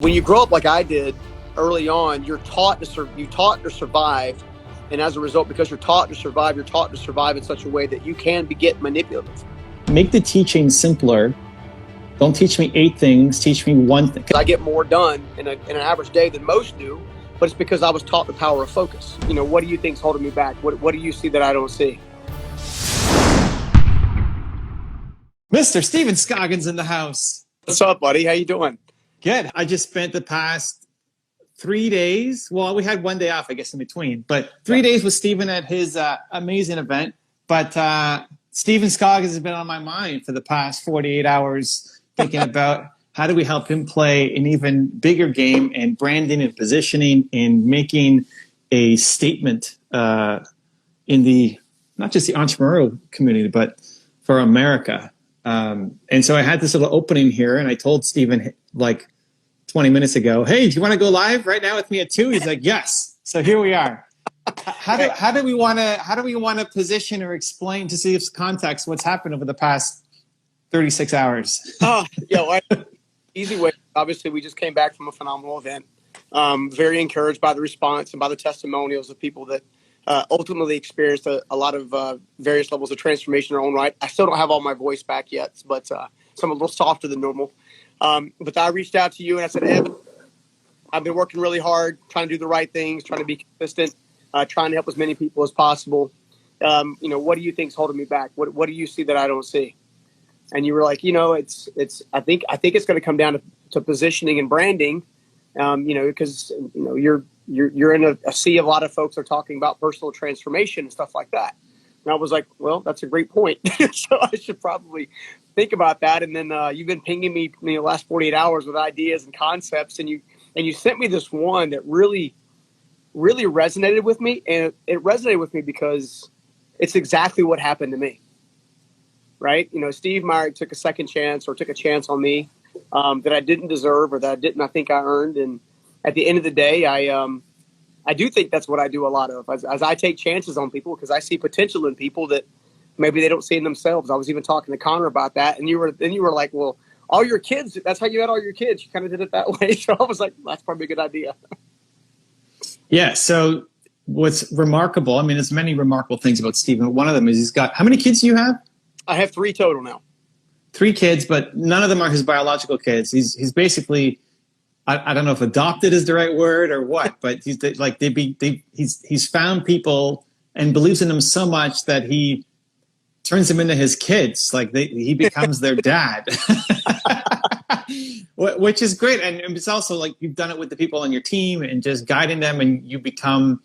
When you grow up like I did early on, you're taught to survive, and as a result, because you're taught to survive in such a way that you can get manipulative. Make the teaching simpler. Don't teach me 8 things. Teach me 1 thing. I get more done in an average day than most do, but it's because I was taught the power of focus. You know, what do you think's holding me back? What do you see that I don't see? Mr. Steven Scoggins in the house. What's up, buddy? How you doing? Good. I just spent the past 3 days. Well, we had 1 day off, I guess, in between. But 3 days with Steven at his amazing event. But Steven Scoggins has been on my mind for the past 48 hours, thinking about how do we help him play an even bigger game in branding and positioning and making a statement in the not just the entrepreneurial community, but for America. And so I had this little opening here, and I told Steven like 20 minutes ago, hey, do you want to go live right now with me at 2? He's like, yes. So here we are. How do we want to position or explain to see if context what's happened over the past 36 hours? Easy way. Obviously, we just came back from a phenomenal event. Very encouraged by the response and by the testimonials of people that ultimately experienced a lot of various levels of transformation in their own right. I still don't have all my voice back yet, but so I'm a little softer than normal. But I reached out to you and I said, Evan, I've been working really hard, trying to do the right things, trying to be consistent, trying to help as many people as possible. What do you think's holding me back? What do you see that I don't see? And you were like, I think it's going to come down to positioning and branding. Because you're in a sea of a lot of folks are talking about personal transformation and stuff like that. And I was like, well, that's a great point. So I should probably think about that. And then you've been pinging me the last 48 hours with ideas and concepts, and you sent me this one that really, really resonated with me. And it resonated with me because it's exactly what happened to me. Right? Steve Meyer took a second chance or took a chance on me that I didn't deserve or that I think I earned. And at the end of the day, I do think that's what I do a lot of as I take chances on people, because I see potential in people that maybe they don't see in themselves. I was even talking to Connor about that. And you were like, well, all your kids, that's how you had all your kids. You kind of did it that way. So I was like, that's probably a good idea. Yeah. So what's remarkable, I mean, there's many remarkable things about Steven. One of them is he's got, how many kids do you have? I have 3 total now. 3 kids, but none of them are his biological kids. He's basically, I don't know if adopted is the right word or what, but he's found people and believes in them so much that he turns them into his kids. Like he becomes their dad, which is great. And it's also like you've done it with the people on your team and just guiding them, and you become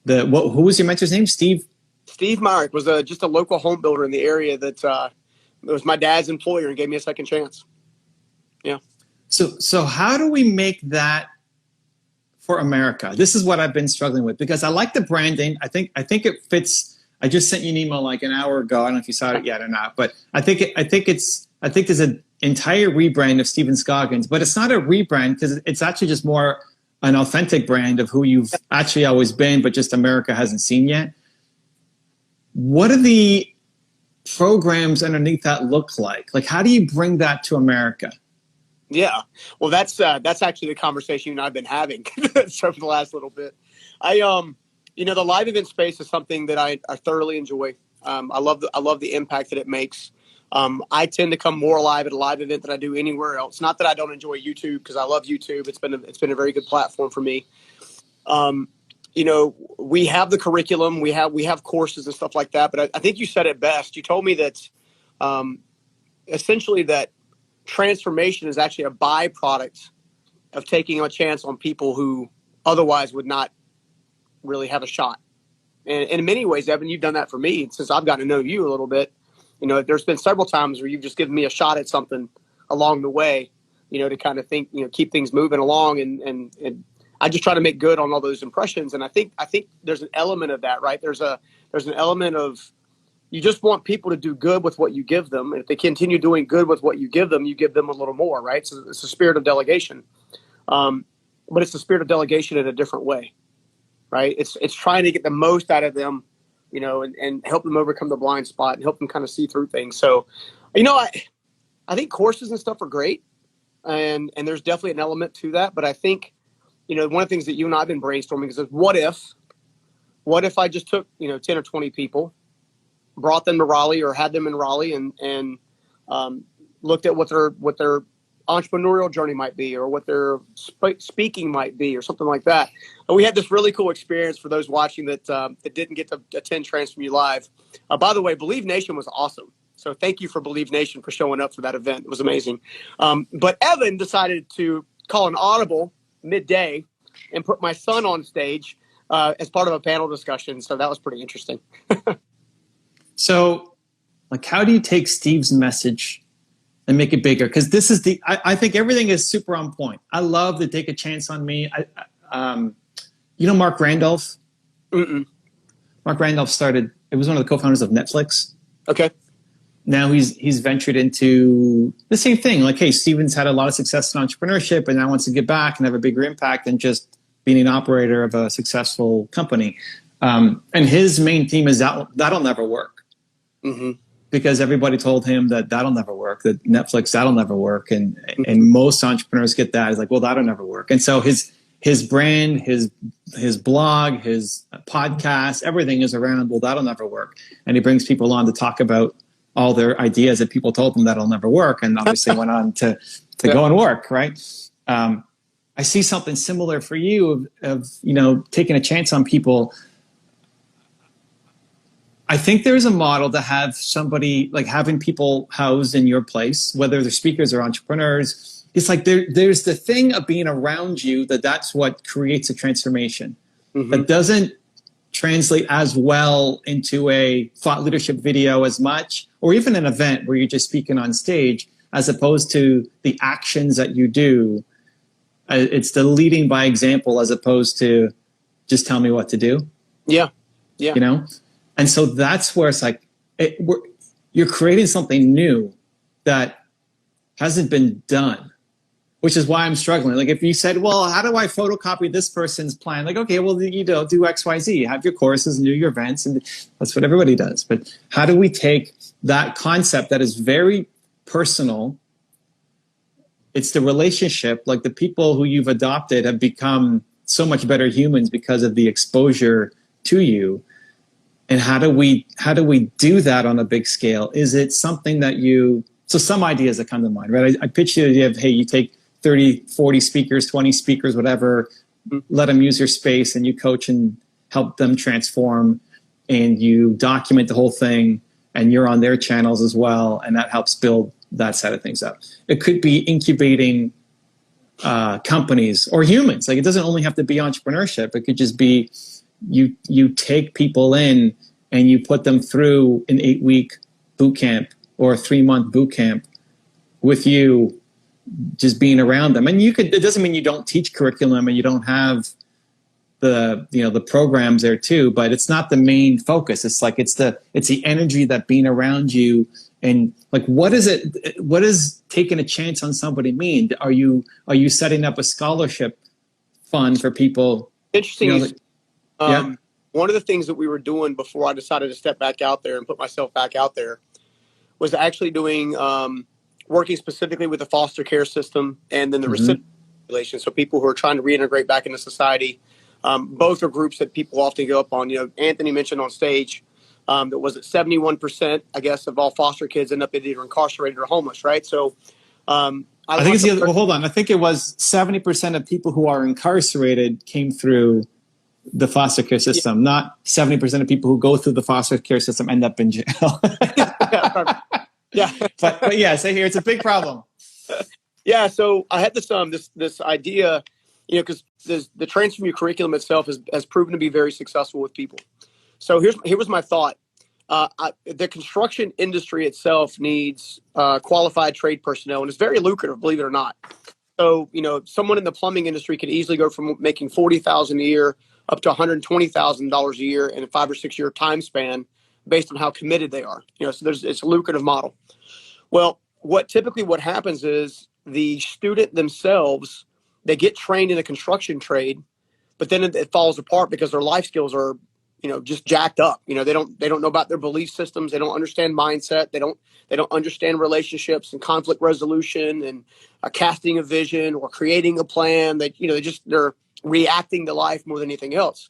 who was your mentor's name? Steve Meyer was just a local home builder in the area that it was my dad's employer and gave me a second chance. Yeah. So how do we make that for America? This is what I've been struggling with, because I like the branding. I think it fits. I just sent you an email like an hour ago. I don't know if you saw it yet or not, but I think there's an entire rebrand of Steven Scoggins, but it's not a rebrand because it's actually just more an authentic brand of who you've actually always been, but just America hasn't seen yet. What are the programs underneath that look like? Like, how do you bring that to America? Yeah, well, that's actually the conversation you and I've been having for the last little bit. The live event space is something that I thoroughly enjoy. I love the impact that it makes. I tend to come more alive at a live event than I do anywhere else. Not that I don't enjoy YouTube, because I love YouTube. It's been a very good platform for me. We have the curriculum, we have courses and stuff like that. But I think you said it best. You told me that essentially that transformation is actually a byproduct of taking a chance on people who otherwise would not really have a shot. And in many ways, Evan, you've done that for me since I've gotten to know you a little bit. There's been several times where you've just given me a shot at something along the way, to kind of think, keep things moving along. And I just try to make good on all those impressions. And I think there's an element of that, right? There's an element of, you just want people to do good with what you give them. And if they continue doing good with what you give them a little more, right? So it's the spirit of delegation. But it's the spirit of delegation in a different way, right? It's trying to get the most out of them, and help them overcome the blind spot and help them kind of see through things. So, I think courses and stuff are great. and there's definitely an element to that. But I think, one of the things that you and I have been brainstorming is what if I just took 10 or 20 people, brought them to Raleigh or had them in Raleigh, and looked at what their entrepreneurial journey might be, or what their speaking might be, or something like that. And we had this really cool experience for those watching that didn't get to attend Transform You Live. By the way, Believe Nation was awesome. So thank you for Believe Nation for showing up for that event. It was amazing. But Evan decided to call an audible midday and put my son on stage as part of a panel discussion. So that was pretty interesting. So, how do you take Steve's message and make it bigger? Because this is I think everything is super on point. I love to take a chance on me. Mark Randolph? Mm-mm. Mark Randolph it was one of the co-founders of Netflix. Okay. Now he's ventured into the same thing. Like, hey, Steven's had a lot of success in entrepreneurship and now wants to give back and have a bigger impact than just being an operator of a successful company. And his main theme is that'll never work. Mm-hmm. Because everybody told him that'll never work, that Netflix, that'll never work. And most entrepreneurs get that. It's like, well, that'll never work. And so his brand, his blog, his podcast, everything is around, well, that'll never work. And he brings people on to talk about all their ideas that people told them that'll never work. And obviously went on to go and work, right? I see something similar for you of taking a chance on people. I think there's a model to have somebody, like having people housed in your place, whether they're speakers or entrepreneurs. It's like there's the thing of being around you that's what creates a transformation. Mm-hmm. That doesn't translate as well into a thought leadership video as much, or even an event where you're just speaking on stage, as opposed to the actions that you do. It's the leading by example as opposed to just tell me what to do. Yeah. And so that's where it's like you're creating something new that hasn't been done, which is why I'm struggling. Like if you said, well, how do I photocopy this person's plan? Like, okay, well, do X, Y, Z, have your courses and do your events. And that's what everybody does. But how do we take that concept that is very personal? It's the relationship, like the people who you've adopted have become so much better humans because of the exposure to you. And how do we do that on a big scale? Is it something that so some ideas that come to mind, right? I pitched you the idea of, hey, you take 30, 40 speakers, 20 speakers, whatever, let them use your space and you coach and help them transform and you document the whole thing and you're on their channels as well. And that helps build that side of things up. It could be incubating companies or humans. Like it doesn't only have to be entrepreneurship. It could just be you take people in and you put them through an 8-week boot camp or a 3-month boot camp with you, just being around them. And it doesn't mean you don't teach curriculum and you don't have the programs there too, but it's not the main focus. It's like, it's the energy that being around you. And like, what does taking a chance on somebody mean? Are you setting up a scholarship fund for people? Interesting. One of the things that we were doing before I decided to step back out there and put myself back out there was actually doing, working specifically with the foster care system and then the recipient population. So people who are trying to reintegrate back into society. Both are groups that people often go up on. Anthony mentioned on stage that was at 71%, I guess, of all foster kids end up either incarcerated or homeless, right? So I think it's hold on. I think it was 70% of people who are incarcerated came through the foster care system, not 70% of people who go through the foster care system end up in jail. Yeah. But yeah, so here it's a big problem. Yeah. So I had this idea, because the Transform You curriculum itself has proven to be very successful with people. So here was my thought. The construction industry itself needs qualified trade personnel, and it's very lucrative, believe it or not. So, someone in the plumbing industry could easily go from making $40,000 a year up to $120,000 a year in a 5 or 6 year time span based on how committed they are. So it's a lucrative model. Well, what happens is the student themselves, they get trained in a construction trade, but then it falls apart because their life skills are just jacked up. They don't know about their belief systems. They don't understand mindset. They don't understand relationships and conflict resolution and casting a vision or creating a plan. They're reacting to life more than anything else.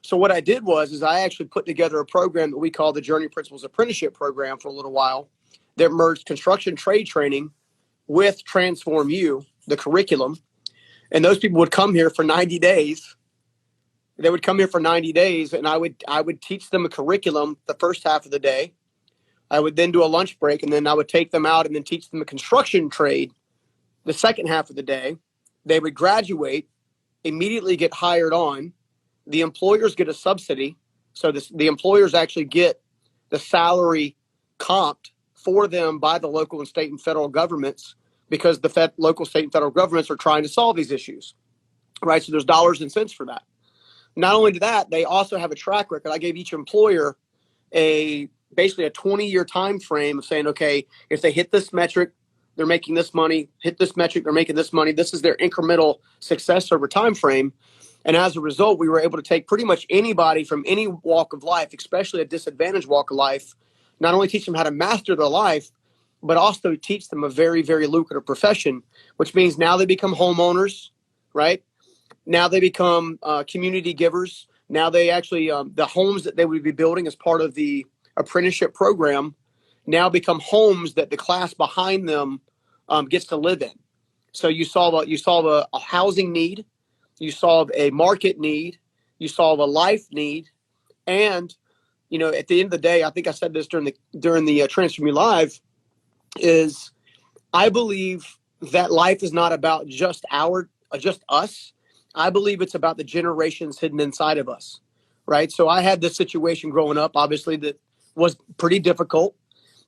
So what I did is I actually put together a program that we call the Journey Principles Apprenticeship Program for a little while that merged construction trade training with Transform You, the curriculum. And those people would come here for 90 days. They would come here for 90 days, and I would teach them a curriculum the first half of the day. I would then do a lunch break, and then I would take them out and then teach them a construction trade the second half of the day. They would graduate, immediately get hired on. The employers get a subsidy. So the employers actually get the salary comped for them by the local and state and federal governments, because the local, state, and federal governments are trying to solve these issues, right? So there's dollars and cents for that. Not only that, they also have a track record. I gave each employer basically a 20-year time frame of saying, okay, if they hit this metric, they're making this money. Hit this metric, they're making this money. This is their incremental success over time frame. And as a result, we were able to take pretty much anybody from any walk of life, especially a disadvantaged walk of life, not only teach them how to master their life, but also teach them a very, very lucrative profession, which means now they become homeowners, right? Now they become community givers. Now they actually, the homes that they would be building as part of the apprenticeship program now become homes that the class behind them gets to live in. So you solve a housing need, you solve a market need, you solve a life need, and at the end of the day, I think I said this during the Transform You Live, is I believe that life is not about just us. I believe it's about the generations hidden inside of us, right? So I had this situation growing up, obviously, that was pretty difficult,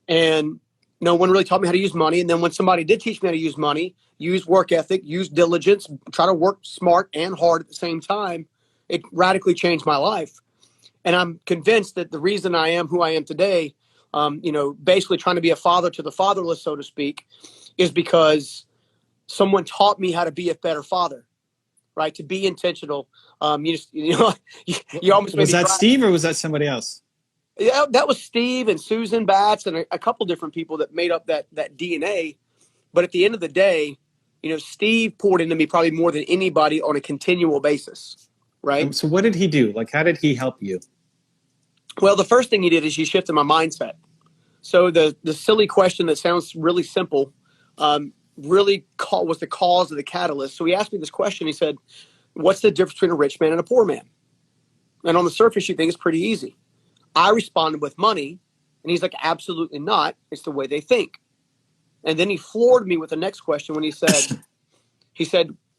and no one really taught me how to use money. And then when somebody did teach me how to use money, use work ethic, use diligence, try to work smart and hard at the same time, it radically changed my life. And I'm convinced that the reason I am who I am today, basically trying to be a father to the fatherless, so to speak, is because someone taught me how to be a better father. Right, to be intentional. You almost was that Steve or was that somebody else? Yeah, that was Steve and Susan Batts and a couple different people that made up that DNA. But at the end of the day, Steve poured into me probably more than anybody on a continual basis. Right. So what did he do? Like, how did he help you? Well, the first thing he did is he shifted my mindset. So the silly question that sounds really simple, really was the cause of the catalyst. So he asked me this question. He said, what's the difference between a rich man and a poor man? And on the surface, you think it's pretty easy. I responded with money, and he's like, absolutely not. It's the way they think. And then he floored me with the next question when he said,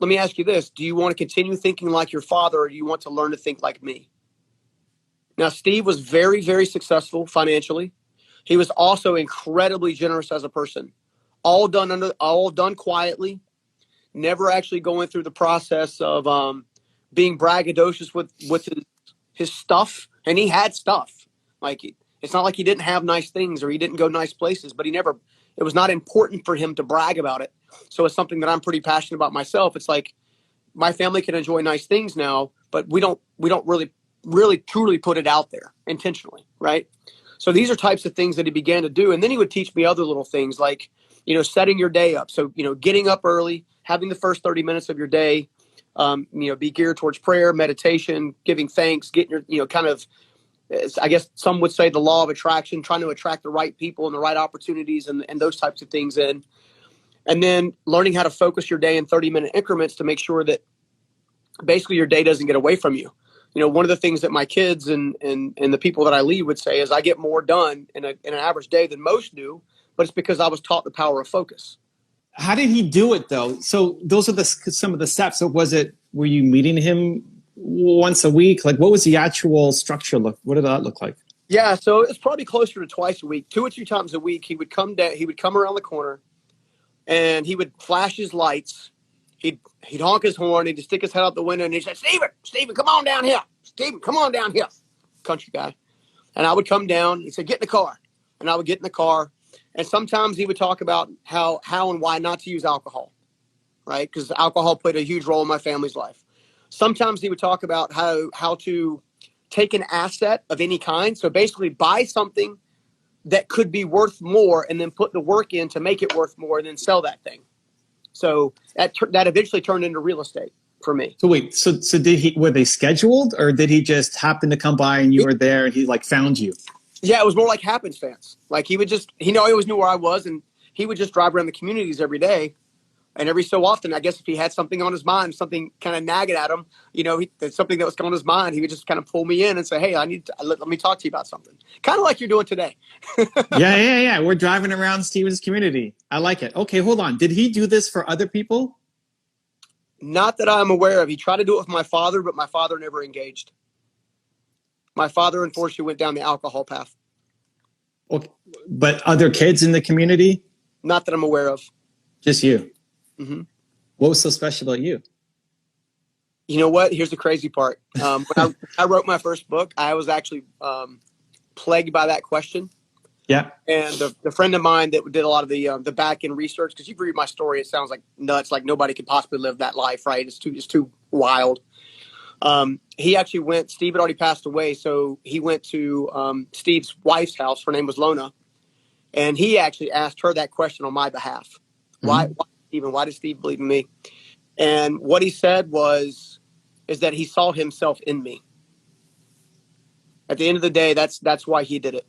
let me ask you this. Do you want to continue thinking like your father, or do you want to learn to think like me? Now, Steve was very, very successful financially. He was also incredibly generous as a person. All done quietly, never actually going through the process of being braggadocious with his stuff. And he had stuff. Like, it's not like he didn't have nice things or he didn't go nice places, but it was not important for him to brag about it. So it's something that I'm pretty passionate about myself. It's like, my family can enjoy nice things now, but we don't really truly put it out there intentionally, right? So these are types of things that he began to do. And then he would teach me other little things like, setting your day up. So, getting up early, having the first 30 minutes of your day, be geared towards prayer, meditation, giving thanks, getting your, kind of, I guess some would say the law of attraction, trying to attract the right people and the right opportunities and those types of things in. And then learning how to focus your day in 30-minute increments to make sure that basically your day doesn't get away from you. One of the things that my kids and the people that I lead would say is I get more done in an average day than most do, but it's because I was taught the power of focus. How did he do it, though? So those are some of the steps. So were you meeting him once a week? Like, what was the actual structure what did that look like? Yeah, so it's probably closer to twice a week, 2 or 3 times a week. He would come down, he would come around the corner and he would flash his lights. He'd honk his horn. He'd stick his head out the window and he'd say, Steven, come on down here. Steven, come on down here. Country guy. And I would come down. He said, get in the car. And I would get in the car. And sometimes he would talk about how and why not to use alcohol, right? Because alcohol played a huge role in my family's life. Sometimes he would talk about how to take an asset of any kind. So basically buy something that could be worth more and then put the work in to make it worth more and then sell that thing. So that eventually turned into real estate for me. So wait, so were they scheduled, or did he just happen to come by and you were there and he like found you? Yeah, it was more like happenstance. Like he always knew where I was, and he would just drive around the communities every day. And every so often, I guess if he had something on his mind, something kind of nagging at him, something that was on his mind, he would just kind of pull me in and say, hey, let me talk to you about something. Kind of like you're doing today. Yeah. We're driving around Steven's community. I like it. Okay, hold on. Did he do this for other people? Not that I'm aware of. He tried to do it with my father, but my father never engaged. My father, unfortunately, went down the alcohol path. Okay. But other kids in the community? Not that I'm aware of. Just you? Mm-hmm. What was so special about you? You know what? Here's the crazy part. When I wrote my first book, I was actually plagued by that question. Yeah. And the friend of mine that did a lot of the back end research, because you've read my story, it sounds like nuts, like nobody could possibly live that life, right? It's too wild. He actually went. Steve had already passed away, so he went to Steve's wife's house. Her name was Lona, and he actually asked her that question on my behalf. Mm-hmm. Why did Steve believe in me? And what he said is that he saw himself in me. At the end of the day, that's why he did it.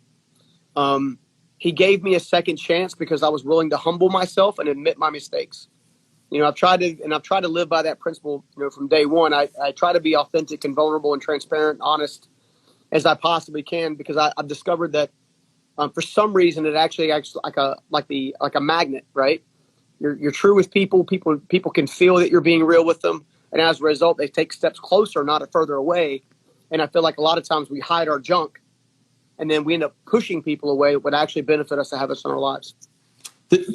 He gave me a second chance because I was willing to humble myself and admit my mistakes. I've tried to live by that principle, from day one. I try to be authentic and vulnerable and transparent and honest as I possibly can, because I've discovered that for some reason it actually acts like a magnet, right? You're true with people. People can feel that you're being real with them, and as a result, they take steps closer, not further away. And I feel like a lot of times we hide our junk, and then we end up pushing people away that would actually benefit us to have us in our lives. Did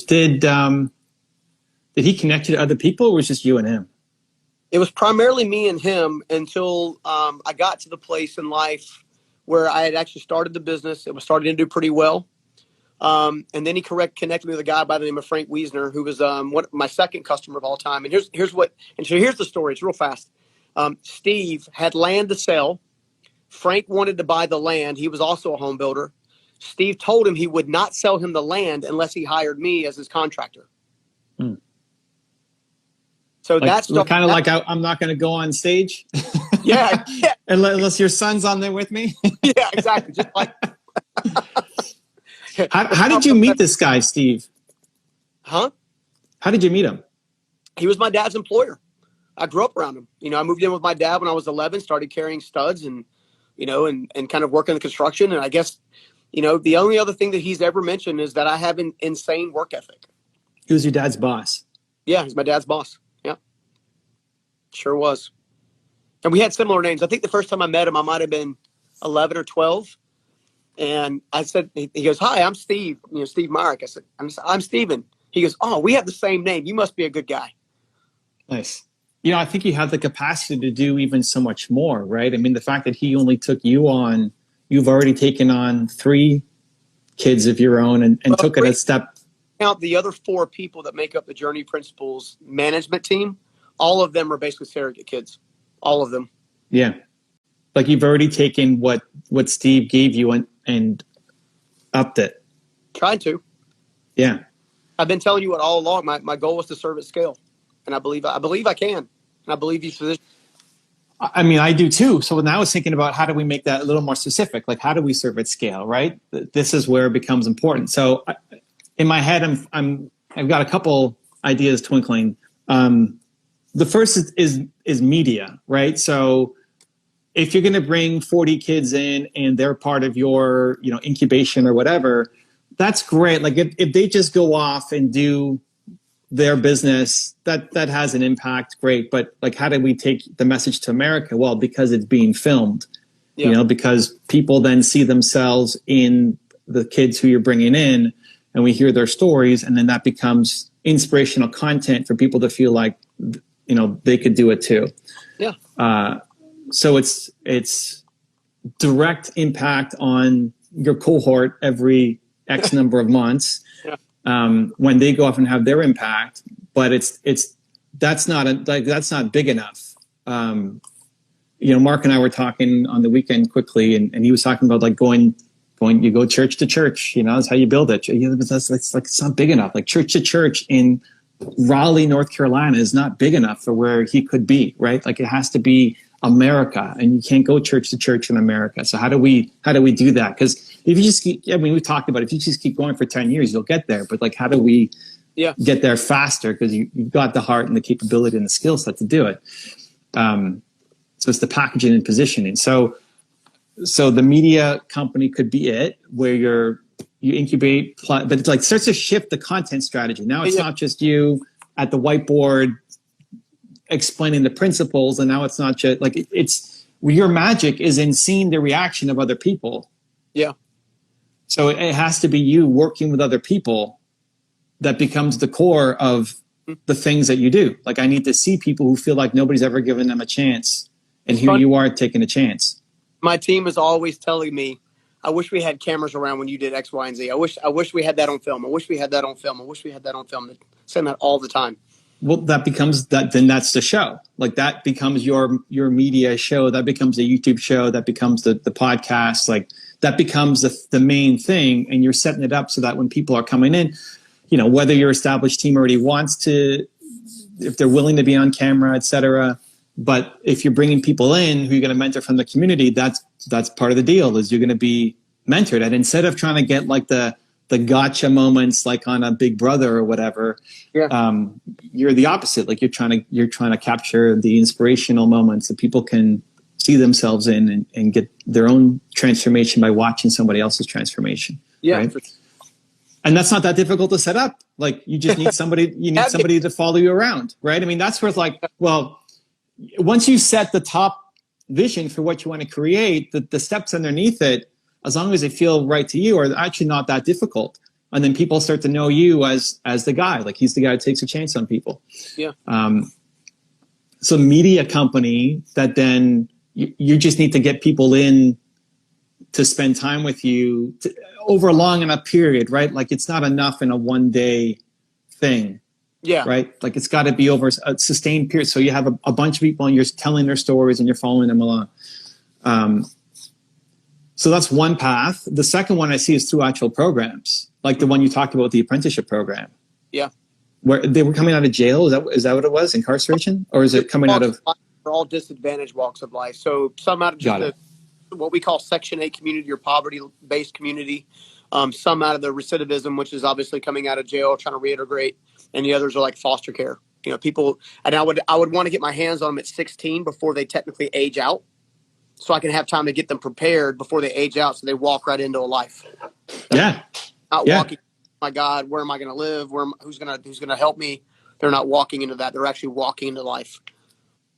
he connect you to other people, or was it just you and him? It was primarily me and him until I got to the place in life where I had actually started the business. It was starting to do pretty well. And then he connected me with a guy by the name of Frank Wiesner, who was my second customer of all time. And here's the story. It's real fast. Steve had land to sell. Frank wanted to buy the land. He was also a home builder. Steve told him he would not sell him the land unless he hired me as his contractor. Hmm. So that's kind of like I'm not going to go on stage. Yeah. Unless your son's on there with me. Yeah, exactly. Just like. How did you meet this guy, Steve? Huh? How did you meet him? He was my dad's employer. I grew up around him. I moved in with my dad when I was 11, started carrying studs and kind of working the construction. And I guess, the only other thing that he's ever mentioned is that I have an insane work ethic. He was your dad's boss? Yeah, he's my dad's boss. Yeah, sure was. And we had similar names. I think the first time I met him, I might have been 11 or 12. And I said, he goes, hi, I'm Steve, Steve Myrick. I said, I'm Steven. He goes, oh, we have the same name. You must be a good guy. Nice. I think you have the capacity to do even so much more, right? I mean, the fact that he only took you on, you've already taken on 3 kids of your own and took it a step. Count the other 4 people that make up the Journey Principles management team. All of them are basically surrogate kids. All of them. Yeah. Like you've already taken what Steve gave you and upped it. Tried to. Yeah. I've been telling you what all along. My goal was to serve at scale. And I believe I can. And I believe these positions. I mean, I do too. So now I was thinking about how do we make that a little more specific? Like how do we serve at scale, right? This is where it becomes important. So in my head, I've got a couple ideas twinkling. The first is media, right? So if you're going to bring 40 kids in and they're part of your, incubation or whatever, that's great. Like if they just go off and do their business, that has an impact, great. But like, how do we take the message to America? Well, because it's being filmed, because people then see themselves in the kids who you're bringing in and we hear their stories. And then that becomes inspirational content for people to feel like, they could do it too. Yeah. So it's direct impact on your cohort every X number of months. Yeah. When they go off and have their impact, but that's not big enough. Mark and I were talking on the weekend quickly, and he was talking about like you go church to church, that's how you build it. It's like, it's not big enough. Like church to church in Raleigh, North Carolina is not big enough for where he could be, right? Like it has to be America, and you can't go church to church in America. So how do we do that? Because if you just keep, we talked about it, if you just keep going for 10 years, you'll get there. But like, how do we get there faster? Because you've got the heart and the capability and the skill set to do it. So it's the packaging and positioning. So the media company could be it, where you incubate, but it's like starts to shift the content strategy. Now it's not just you at the whiteboard explaining the principles, and now it's not just like it's your magic is in seeing the reaction of other people. Yeah. So it has to be you working with other people that becomes the core of the things that you do. Like I need to see people who feel like nobody's ever given them a chance, and here you are taking a chance. My team is always telling me, I wish we had cameras around when you did X, Y, and Z. I wish we had that on film. I wish we had that on film. I wish we had that on film. They say that all the time. Well, that becomes that. Then that's the show. Like that becomes your media show. That becomes a YouTube show. That becomes the podcast. Like that becomes the main thing. And you're setting it up so that when people are coming in, whether your established team already wants to, if they're willing to be on camera, etc. But if you're bringing people in who you're going to mentor from the community, that's part of the deal is you're going to be mentored. And instead of trying to get like the gotcha moments like on a Big Brother or whatever, you're the opposite. Like you're trying to capture the inspirational moments that people can see themselves in and get their own transformation by watching somebody else's transformation. Yeah. Right? And that's not that difficult to set up. Like you just need somebody to follow you around. Right. I mean, that's where it's like, well, once you set the top vision for what you want to create, the steps underneath it, as long as they feel right to you, are actually not that difficult. And then people start to know you as the guy, like he's the guy who takes a chance on people. Yeah. So media company that then you just need to get people in to spend time with you over a long enough period, right? Like it's not enough in a one-day thing. Yeah. Right. Like it's got to be over a sustained period. So you have a bunch of people and you're telling their stories and you're following them along. So that's one path. The second one I see is through actual programs, like the one you talked about, the apprenticeship program. Yeah. Where they were coming out of jail. Is that what it was? Incarceration? Or is it coming out of? For all disadvantaged walks of life. So some out of just what we call Section 8 community or poverty-based community. Some out of the recidivism, which is obviously coming out of jail, trying to reintegrate. And the others are like foster care, people. And I would want to get my hands on them at 16 before they technically age out, so I can have time to get them prepared before they age out, so they walk right into a life. Not walking. My God, where am I going to live? Who's going to help me? They're not walking into that. They're actually walking into life.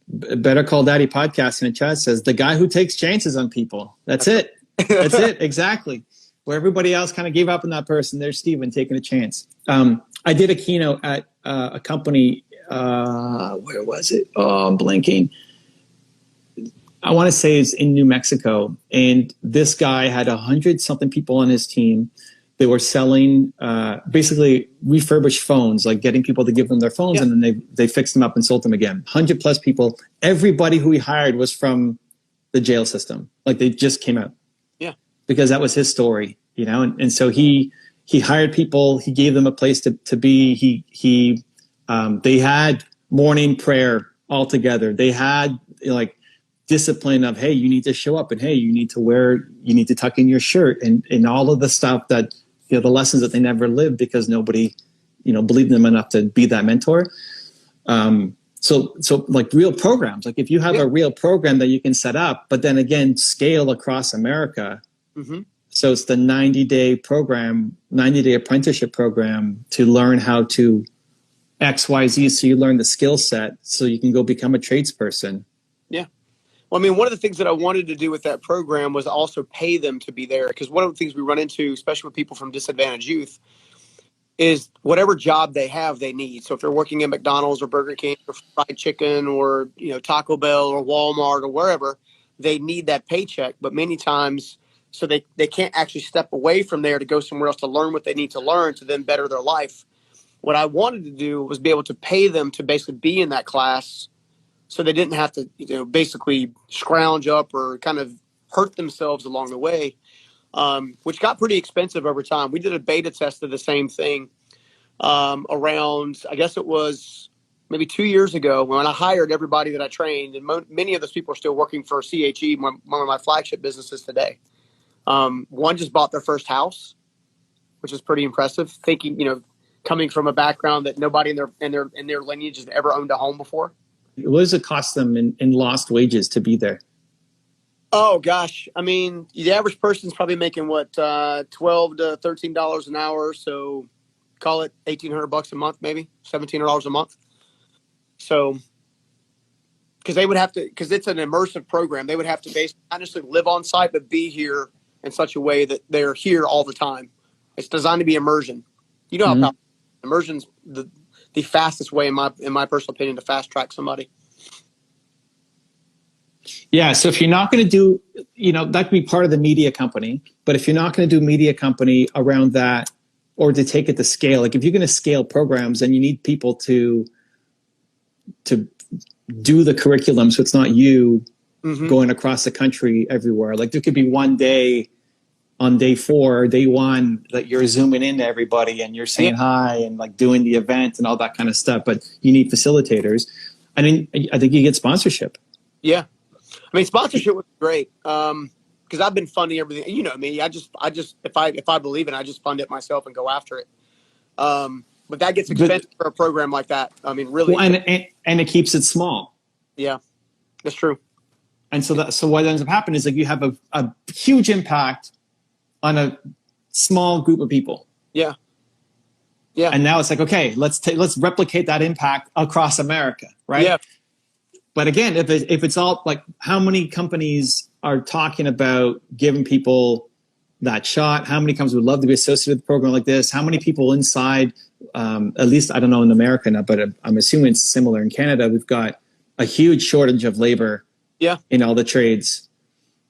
Better Call Daddy podcast in the chat says the guy who takes chances on people. That's it. That's it. Exactly. Where everybody else kind of gave up on that person, there's Steven taking a chance. I did a keynote at a company. Where was it? Oh, I'm blanking. I want to say it's in New Mexico. And this guy had 100-something people on his team. They were selling basically refurbished phones, like getting people to give them their phones, and then they fixed them up and sold them again. 100+ people. Everybody who he hired was from the jail system. Like they just came out. Yeah. Because that was his story, and so he hired people. He gave them a place to be. They had morning prayer all together. They had discipline of, hey, you need to show up, and hey, you need to tuck in your shirt, and all of the stuff that the lessons that they never lived because nobody believed in them enough to be that mentor. So like real programs, like if you have a real program that you can set up, but then again scale across America. Mm-hmm. So it's the 90-day program, 90-day apprenticeship program to learn how to XYZ. So you learn the skill set so you can go become a tradesperson. Yeah. Well, I mean, one of the things that I wanted to do with that program was also pay them to be there. Because one of the things we run into, especially with people from disadvantaged youth, is whatever job they have, they need. So if they're working at McDonald's or Burger King or fried chicken or, Taco Bell or Walmart or wherever, they need that paycheck. But many times, so they can't actually step away from there to go somewhere else to learn what they need to learn to then better their life. What I wanted to do was be able to pay them to basically be in that class so they didn't have to, basically scrounge up or kind of hurt themselves along the way, which got pretty expensive over time. We did a beta test of the same thing around, I guess it was maybe 2 years ago, when I hired everybody that I trained, and many of those people are still working for CHE, one of my flagship businesses today. One just bought their first house, which is pretty impressive. Thinking, coming from a background that nobody in their lineage has ever owned a home before. What does it cost them in lost wages to be there? Oh gosh, I mean, the average person's probably making what, $12 to $13 an hour, so call it $1,800 a month, maybe $1,700 a month. So, because they would have to, because it's an immersive program, they would have to basically not necessarily live on site, but be here in such a way that they're here all the time. It's designed to be immersion. You know how immersion's the fastest way, in my personal opinion, to fast track somebody. Yeah. So if you're not going to do, that could be part of the media company, but if you're not going to do media company around that, or to take it to scale, like if you're going to scale programs, then you need people to do the curriculum. So it's not you going across the country everywhere. Like there could be one day on day 4, day 1, that you're zooming into everybody and you're saying hi and like doing the event and all that kind of stuff. But you need facilitators. I think you get sponsorship. Yeah. I mean, sponsorship would be great. Because I've been funding everything. You know me. I just if I believe in it, I just fund it myself and go after it. But that gets expensive for a program like that. I mean, really. Well, and it keeps it small. Yeah, that's true. And so what ends up happening is like you have a huge impact on a small group of people. Yeah. Yeah. And now it's like, okay, let's replicate that impact across America, right? Yeah. But again, if it's all like, how many companies are talking about giving people that shot? How many companies would love to be associated with a program like this? How many people inside, at least I don't know in America now, but I'm assuming it's similar in Canada. We've got a huge shortage of labor in all the trades.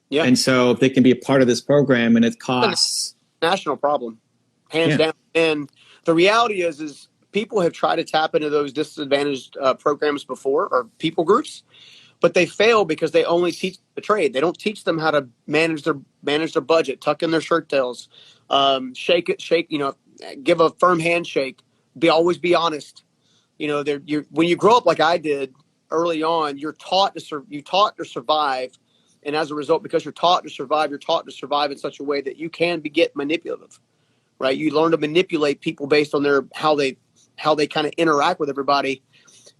Yeah. And so if they can be a part of this program, and it costs. National problem, hands down. And the reality is people have tried to tap into those disadvantaged programs before, or people groups, but they fail because they only teach the trade. They don't teach them how to manage their budget, tuck in their shirt tails, shake, give a firm handshake, always be honest. When you grow up like I did early on, you're taught to survive. And as a result, because you're taught to survive in such a way that you can get manipulative, right? You learn to manipulate people based on how they kind of interact with everybody.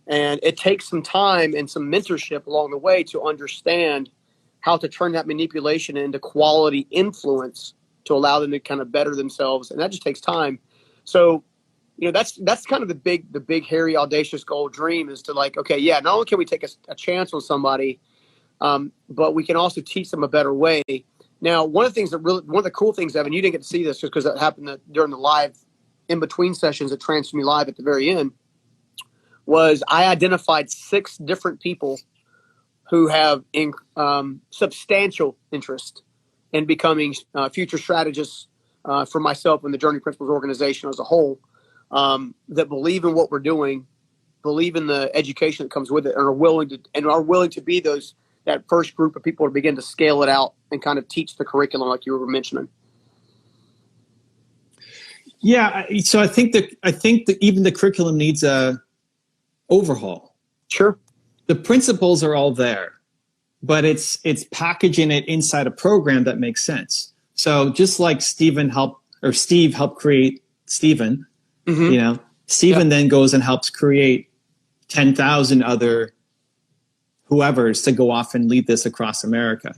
And it takes some time and some mentorship along the way to understand how to turn that manipulation into quality influence to allow them to kind of better themselves. And that just takes time. So, that's kind of the big, hairy, audacious goal dream, is to like, okay, yeah, not only can we take a chance on somebody, but we can also teach them a better way. Now, one of the cool things, Evan, you didn't get to see this just because it happened during the live in between sessions at Transform Me Live at the very end, was I identified 6 different people who have substantial interest in becoming future strategists for myself and the Journey Principles organization as a whole, that believe in what we're doing, believe in the education that comes with it, and are willing to be that first group of people to begin to scale it out and kind of teach the curriculum like you were mentioning. Yeah, so I think that even the curriculum needs a overhaul. Sure. The principles are all there, but it's packaging it inside a program that makes sense. So just like Steve helped create Stephen, Stephen then goes and helps create 10,000 other whoever's to go off and lead this across America,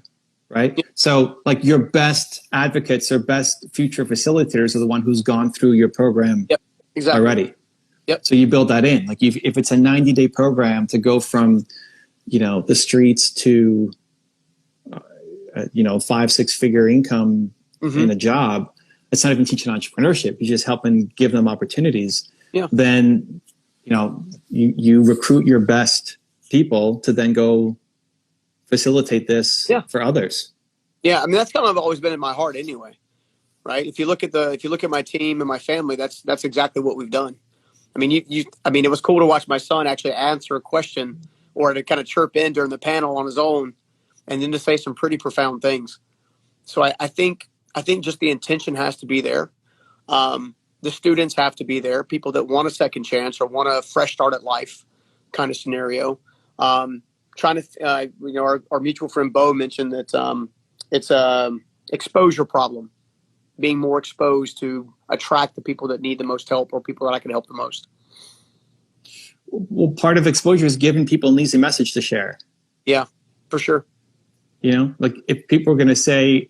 right? Yep. So like your best advocates or best future facilitators are the one who's gone through your program already. Yep. So you build that in. Like if it's a 90-day program to go from, the streets to, 5-6 figure income in a job, it's not even teaching entrepreneurship. You're just helping give them opportunities. Yeah. Then, you recruit your best people to then go facilitate this for others. Yeah. I mean, that's kind of always been in my heart anyway, right? If you look at my team and my family, that's exactly what we've done. I mean, it was cool to watch my son actually answer a question or to kind of chirp in during the panel on his own, and then to say some pretty profound things. So I think just the intention has to be there. The students have to be there. People that want a second chance or want a fresh start at life, kind of scenario. Trying to, our mutual friend Bo mentioned that it's a exposure problem. Being more exposed to attract the people that need the most help or people that I can help the most. Well, part of exposure is giving people an easy message to share. Yeah, for sure. Like if people are going to say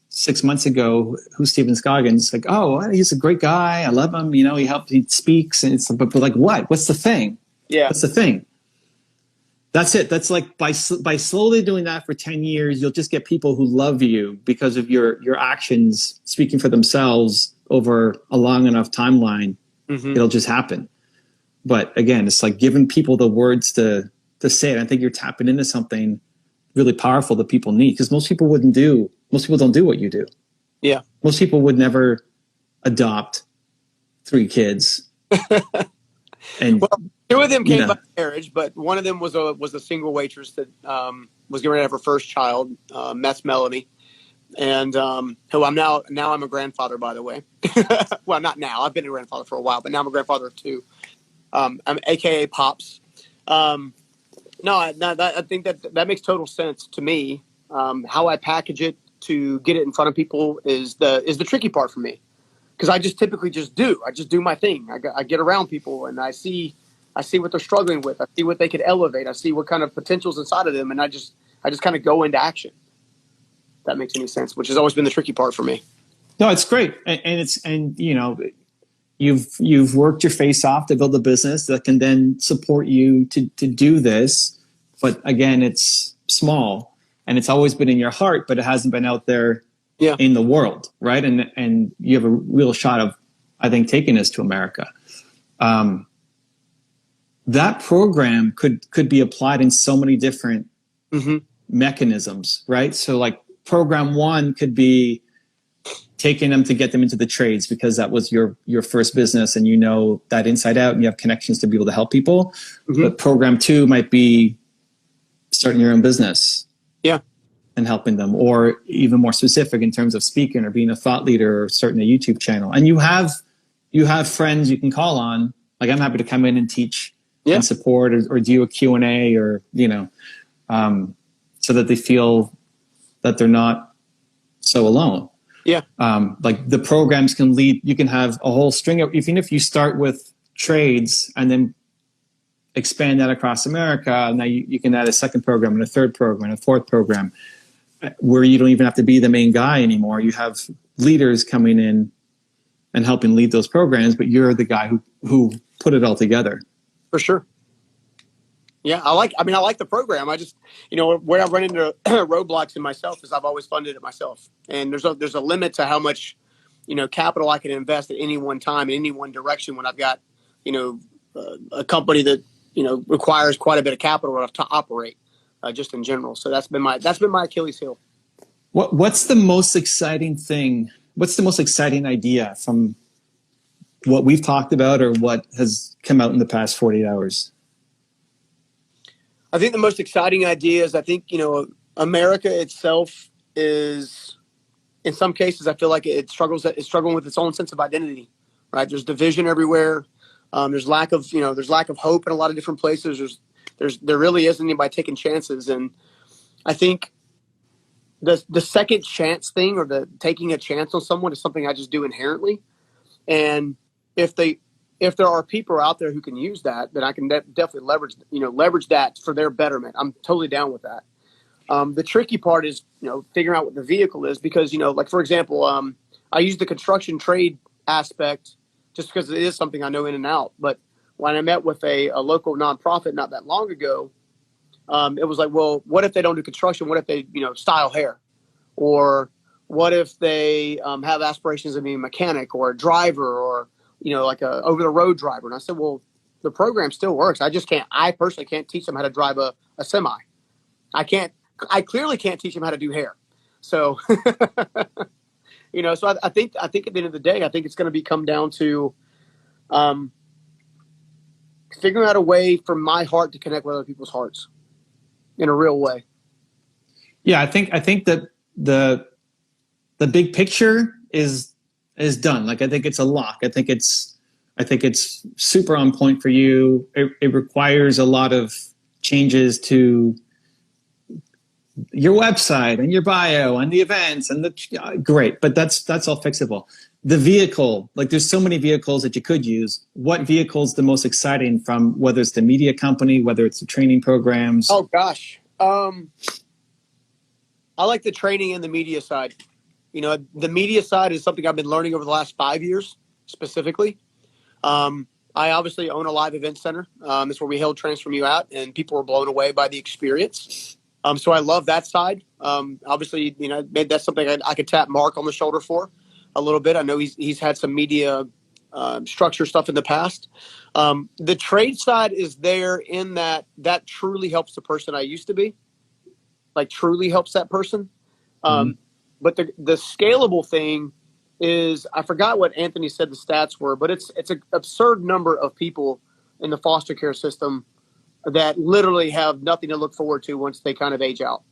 6 months ago, who's Stephen Scoggins? Like, oh, he's a great guy. I love him. He speaks. And it's, but like, what? What's the thing? Yeah. What's the thing? That's it. That's like by slowly doing that for 10 years, you'll just get people who love you because of your actions speaking for themselves over a long enough timeline. Mm-hmm. It'll just happen. But again, it's like giving people the words to say it. I think you're tapping into something really powerful that people need, because most people don't do what you do. Yeah. Most people would never adopt 3 kids. And well, 2 of them came by marriage, but one of them was a single waitress that was getting ready to have her first child. That's Melanie, and who I'm now I'm a grandfather, by the way. Well, not now. I've been a grandfather for a while, but now I'm a grandfather of 2. I'm AKA Pops. I think that makes total sense to me. How I package it to get it in front of people is the tricky part for me. Because I just typically do my thing. I get around people and I see what they're struggling with. I see what they could elevate. I see what kind of potential's inside of them, and I just kind of go into action. If that makes any sense, which has always been the tricky part for me. No, it's great, and you've worked your face off to build a business that can then support you to do this. But again, it's small and it's always been in your heart, but it hasn't been out there. Yeah. In the world, right? And you have a real shot of, I think, taking this to America. That program could be applied in so many different mechanisms, right? So like program 1 could be taking them to get them into the trades because that was your first business and that inside out and you have connections to be able to help people. But program 2 might be starting your own business. Yeah. And helping them, or even more specific in terms of speaking or being a thought leader or starting a YouTube channel. And you have friends you can call on. Like I'm happy to come in and teach and support or do a Q&A or, so that they feel that they're not so alone. Yeah. Like the programs can lead, you can have a whole string of, even if you start with trades and then expand that across America, now you can add a second program and a third program and a fourth program, where you don't even have to be the main guy anymore. You have leaders coming in and helping lead those programs, but you're the guy who put it all together. For sure. Yeah, I like the program. I just, where I run into roadblocks in myself is I've always funded it myself. And there's a limit to how much, capital I can invest at any one time in any one direction when I've got, a company that, requires quite a bit of capital to operate. Just in general. So that's been my Achilles heel. What's the most exciting thing? What's the most exciting idea from what we've talked about or what has come out in the past 48 hours? I think the most exciting idea is America itself is, in some cases, I feel like it's struggling with its own sense of identity, right? There's division everywhere. There's lack of hope in a lot of different places. There really isn't anybody taking chances. And I think the second chance thing or the taking a chance on someone is something I just do inherently. And if there are people out there who can use that, then I can definitely leverage that for their betterment. I'm totally down with that. The tricky part is, figuring out what the vehicle is because, like for example, I use the construction trade aspect just because it is something I know in and out. But when I met with a local nonprofit not that long ago, it was like, well, what if they don't do construction? What if they, style hair? Or what if they have aspirations of being a mechanic or a driver or, like a over-the-road driver? And I said, well, the program still works. I personally can't teach them how to drive a semi. I clearly can't teach them how to do hair. So, so I think at the end of the day, I think it's going to come down to, figuring out a way for my heart to connect with other people's hearts in a real way. Yeah, I think that the big picture is done. Like, I think it's a lock. I think it's super on point for you. It requires a lot of changes to your website and your bio and the events and the great, but that's all fixable. The vehicle, like, there's so many vehicles that you could use. What vehicle is the most exciting, from whether it's the media company, whether it's the training programs? Oh gosh. I like the training and the media side. You know, the media side is something I've been learning over the last 5 years specifically. I obviously own a live event center. It's where we held Transform You out, and people were blown away by the experience. So I love that side. Obviously, you know, maybe that's something I could tap Mark on the shoulder for a little bit. I know he's had some media structure stuff in the past. The trade side is there in that truly helps the person I used to be, like truly helps that person. But the scalable thing is, I forgot what Anthony said the stats were, but it's an absurd number of people in the foster care system that literally have nothing to look forward to once they kind of age out.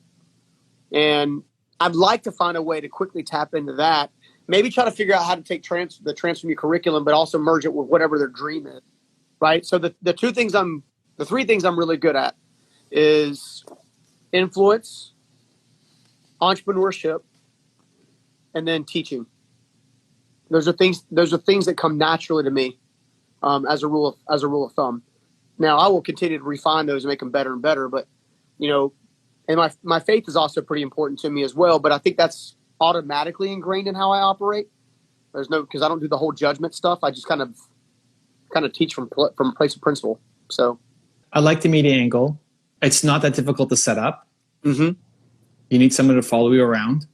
And I'd like to find a way to quickly tap into that. Maybe try to figure out how to take the Transform You curriculum, but also merge it with whatever their dream is. Right. So the three things I'm really good at is influence, entrepreneurship, and then teaching. Those are things that come naturally to me, as a rule of thumb. Now, I will continue to refine those and make them better and better. But, you know, and my faith is also pretty important to me as well. But I think that's automatically ingrained in how I operate. Because I don't do the whole judgment stuff. I just kind of teach from a place of principle. So I like the media angle. It's not that difficult to set up. Mm-hmm. You need someone to follow you around.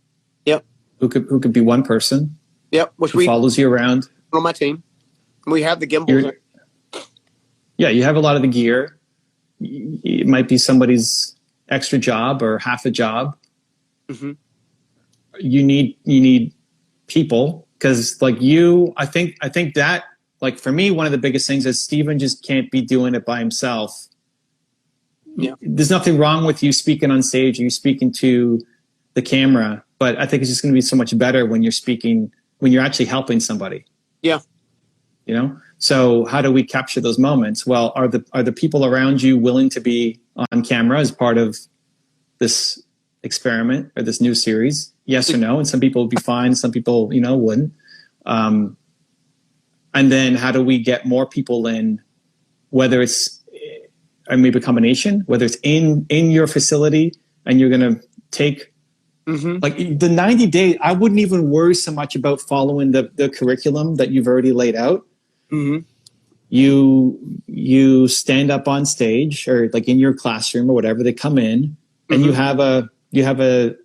Yep. Who could be one person. Yep. Who follows you around. On my team. We have the gimbals. Yeah, you have a lot of the gear. It might be somebody's extra job or half a job. Mm-hmm. You need people, because like I think that, like, for me, one of the biggest things is Stephen just can't be doing it by himself. Yeah. There's nothing wrong with you speaking on stage or you speaking to the camera, but I think it's just going to be so much better when you're actually helping somebody. Yeah. You know? So how do we capture those moments? Well, are the people around you willing to be on camera as part of this experiment or this new series? Yes or no? And some people would be fine. Some people, you know, wouldn't. And then how do we get more people in, whether it's maybe a combination, whether it's in your facility and you're going to take, like, the 90 days, I wouldn't even worry so much about following the curriculum that you've already laid out. Mm-hmm. You stand up on stage, or like in your classroom or whatever, they come in and you have a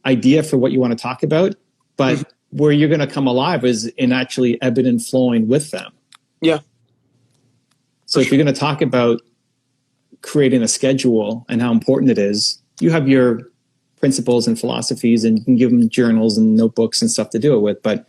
idea for what you want to talk about, but where you're going to come alive is in actually ebbing and flowing with them. Yeah. So if you're going to talk about creating a schedule and how important it is, you have your principles and philosophies, and you can give them journals and notebooks and stuff to do it with. But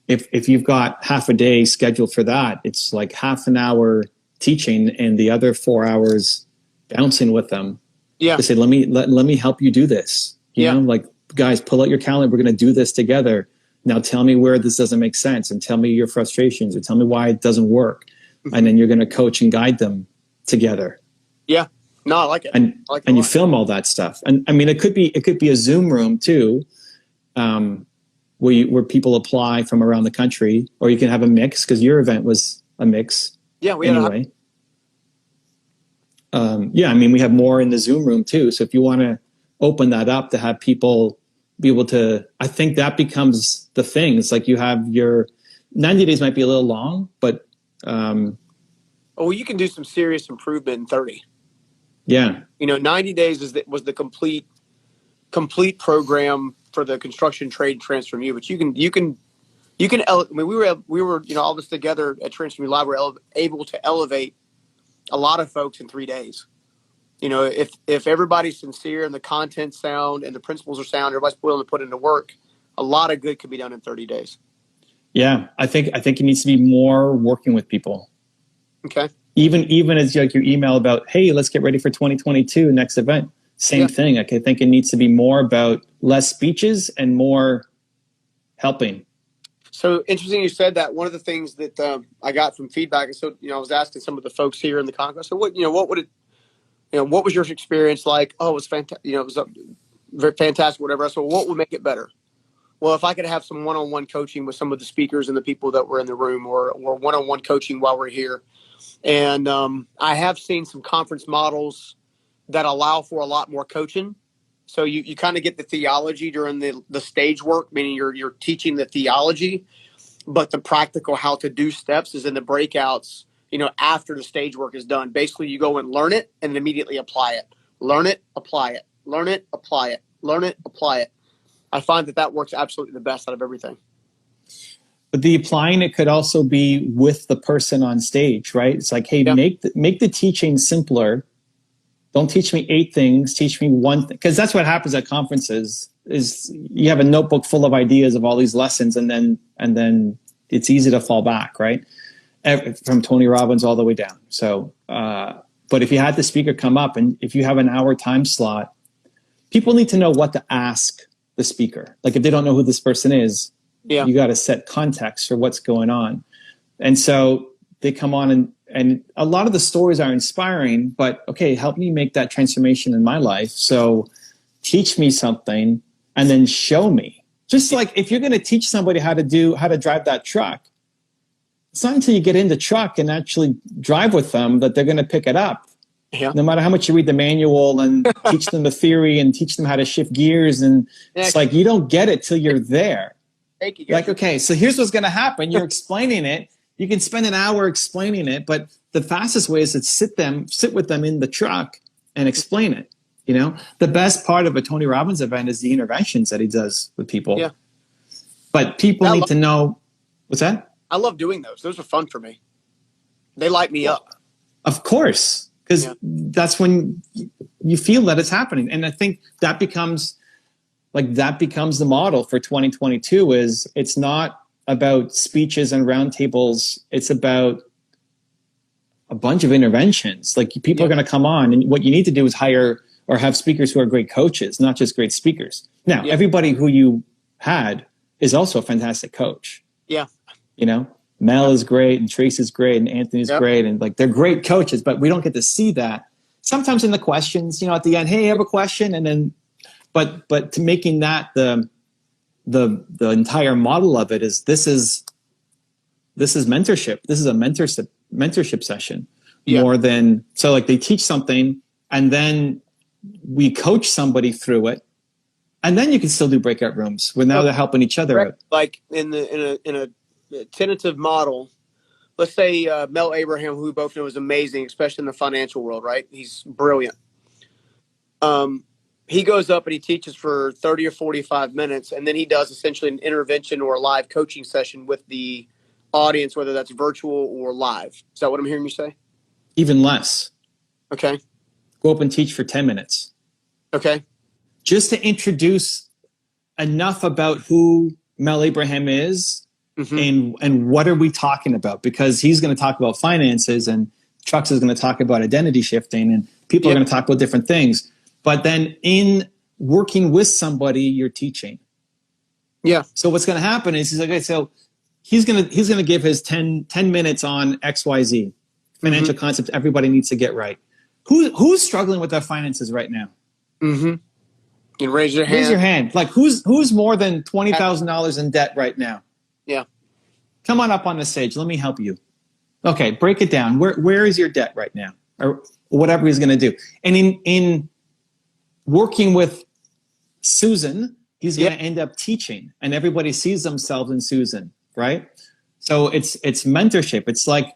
if you've got half a day scheduled for that, it's like half an hour teaching and the other 4 hours bouncing with them. Yeah. To say, let me help you do this. You know, like, guys, pull out your calendar. We're going to do this together. Now tell me where this doesn't make sense, and tell me your frustrations, or tell me why it doesn't work. And then you're going to coach and guide them together. Yeah. No, I like it. And you film all that stuff. And I mean, it could be a Zoom room too, where people apply from around the country, or you can have a mix, because your event was a mix. Yeah, anyway. I mean, we have more in the Zoom room too. So if you want to open that up to have people be able to, I think that becomes the thing. It's like, you have your 90 days might be a little long, but you can do some serious improvement in 30. Yeah. You know, 90 days was the complete program for the construction trade Transform You. But you can. I mean, we were you know, all of us together at Transform You Live were able to elevate a lot of folks in 3 days. You know, if everybody's sincere and the content's sound and the principles are sound, everybody's willing to put into work, a lot of good can be done in 30 days. Yeah, I think it needs to be more working with people. Okay. Even as like your email about, hey, let's get ready for 2022 next event. Same thing. Like, I think it needs to be more about less speeches and more helping. So interesting you said that. One of the things that I got from feedback, and so I was asking some of the folks here in the Congress, so what would it, what was your experience like? Oh, it was fantastic. It was very fantastic, whatever. So what would make it better? Well, if I could have some one-on-one coaching with some of the speakers and the people that were in the room, or one-on-one coaching while we're here. And I have seen some conference models that allow for a lot more coaching. So you kind of get the theology during the stage work, meaning you're teaching the theology, but the practical how to do steps is in the breakouts, after the stage work is done. Basically, you go and learn it and immediately apply it. Learn it, apply it. Learn it, apply it. Learn it, apply it. I find that works absolutely the best out of everything. But the applying it could also be with the person on stage, right? It's like, hey, make the teaching simpler. Don't teach me 8 things. Teach me one thing. Because that's what happens at conferences is you have a notebook full of ideas of all these lessons, and then it's easy to fall back, right? From Tony Robbins all the way down. So, but if you had the speaker come up, and if you have an hour time slot, people need to know what to ask the speaker. Like if they don't know who this person is, you got to set context for what's going on. And so they come on, and a lot of the stories are inspiring, but okay, help me make that transformation in my life. So teach me something and then show me. Just like if you're going to teach somebody how to drive that truck, it's not until you get in the truck and actually drive with them that they're going to pick it up. Yeah. No matter how much you read the manual and teach them the theory and teach them how to shift gears. And it's like, you don't get it till you're there. Like, okay, so here's what's going to happen. You're explaining it. You can spend an hour explaining it, but the fastest way is to sit with them in the truck and explain it. The best part of a Tony Robbins event is the interventions that he does with people. Yeah. But people need to know. What's that? I love doing those. Those are fun for me. They light me up. Of course, because that's when you feel that it's happening. And I think that becomes the model for 2022 is it's not about speeches and roundtables. It's about a bunch of interventions. Like people are going to come on, and what you need to do is hire or have speakers who are great coaches, not just great speakers. Now, everybody who you had is also a fantastic coach. Yeah. Mel is great, and Tracy's great, and Anthony's great, and like they're great coaches, but we don't get to see that. Sometimes in the questions, at the end, hey, I have a question, and then but to making that the entire model of it is this is mentorship. This is a mentorship session more than so like they teach something and then we coach somebody through it, and then you can still do breakout rooms where now they're helping each other out. Like in a tentative model, let's say Mel Abraham, who we both know is amazing, especially in the financial world, right? He's brilliant. He goes up and he teaches for 30 or 45 minutes, and then he does essentially an intervention or a live coaching session with the audience, whether that's virtual or live. Is that what I'm hearing you say? Even less. Okay. Go up and teach for 10 minutes. Okay. Just to introduce enough about who Mel Abraham is and what are we talking about? Because he's going to talk about finances, and Trucks is going to talk about identity shifting, and people are going to talk about different things. But then in working with somebody, you're teaching. Yeah. So what's going to happen is he's like, okay, so he's going to give his 10 minutes on XYZ, financial concepts everybody needs to get right. Who's struggling with their finances right now? You can raise your hand. Raise your hand. Like who's more than $20,000 in debt right now? Yeah. Come on up on the stage. Let me help you. Okay, break it down. Where is your debt right now? Or whatever he's going to do. And in working with Susan, he's going to end up teaching, and everybody sees themselves in Susan, right? So it's mentorship. It's like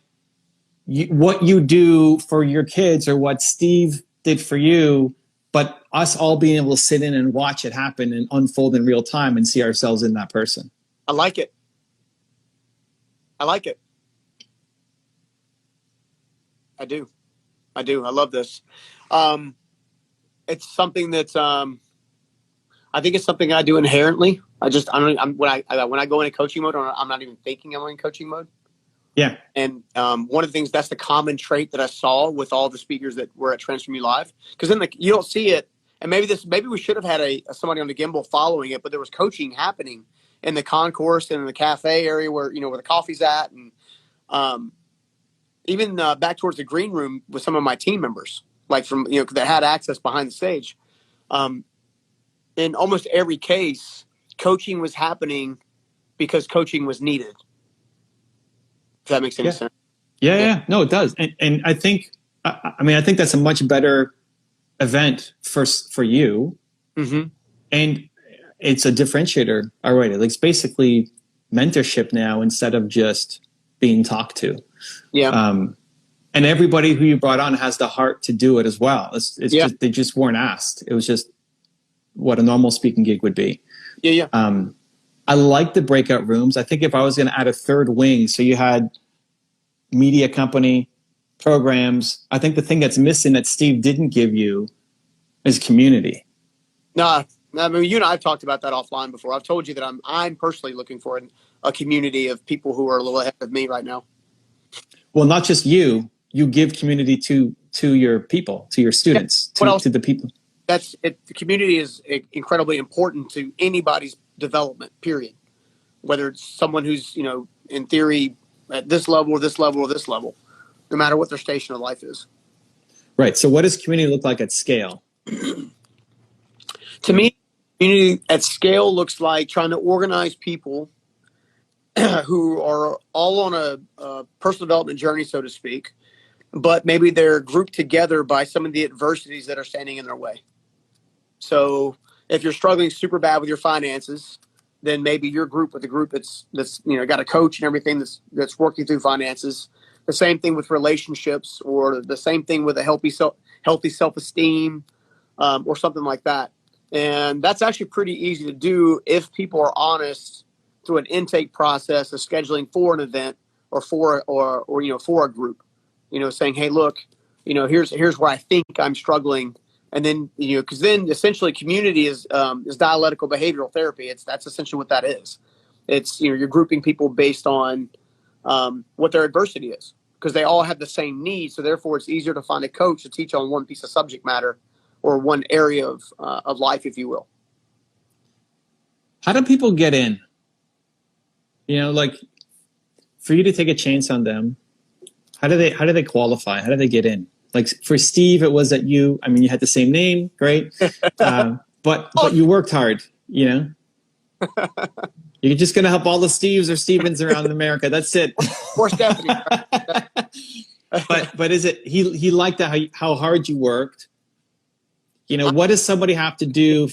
what you do for your kids or what Steve did for you, but us all being able to sit in and watch it happen and unfold in real time and see ourselves in that person. I like it. I do. I love this. It's something that's I think it's something I do inherently. When I go into coaching mode, I'm not even thinking I'm in coaching mode. Yeah. And one of the things, that's the common trait that I saw with all the speakers that were at Transform You Live, because then you don't see it. And maybe we should have had somebody on the gimbal following it, but there was coaching happening in the concourse and in the cafe area where the coffee's at, and even back towards the green room with some of my team members, like from that had access behind the stage. In almost every case, coaching was happening because coaching was needed. If that makes any sense. Yeah. No, it does. And I think, I think that's a much better event for you. Mm-hmm. And it's a differentiator already. Like, it's basically mentorship now instead of just being talked to. Yeah. And everybody who you brought on has the heart to do it as well. It's just, they just weren't asked. It was just what a normal speaking gig would be. Yeah. I like the breakout rooms. I think if I was going to add a third wing, so you had media company, programs, I think the thing that's missing that Steve didn't give you is community. No, I mean, you and I have talked about that offline before. I've told you that I'm personally looking for a community of people who are a little ahead of me right now. Well, not just you give community to your people, to your students, to the people. That's it. The community is incredibly important to anybody's development, period. Whether it's someone who's, in theory at this level or this level or this level, no matter what their station of life is. Right. So what does community look like at scale? To me, community at scale looks like trying to organize people who are all on a personal development journey, so to speak, but maybe they're grouped together by some of the adversities that are standing in their way. So if you're struggling super bad with your finances, then maybe you're grouped with a group that's got a coach and everything that's working through finances. The same thing with relationships, or the same thing with a healthy self-esteem, or something like that. And that's actually pretty easy to do if people are honest through an intake process of scheduling for an event or for a group, saying, hey, look, here's where I think I'm struggling. And then, because then essentially community is dialectical behavioral therapy. That's essentially what that is. It's, you're grouping people based on what their adversity is, because they all have the same needs. So therefore it's easier to find a coach to teach on one piece of subject matter or one area of life, if you will. How do people get in? Like, for you to take a chance on them, how do they qualify? How do they get in? Like, for Steve, it was that you had the same name, great. But you worked hard, You're just going to help all the Steves or Stevens around America. That's it. Or Stephanie. But is it, he liked how hard you worked. What does somebody have to do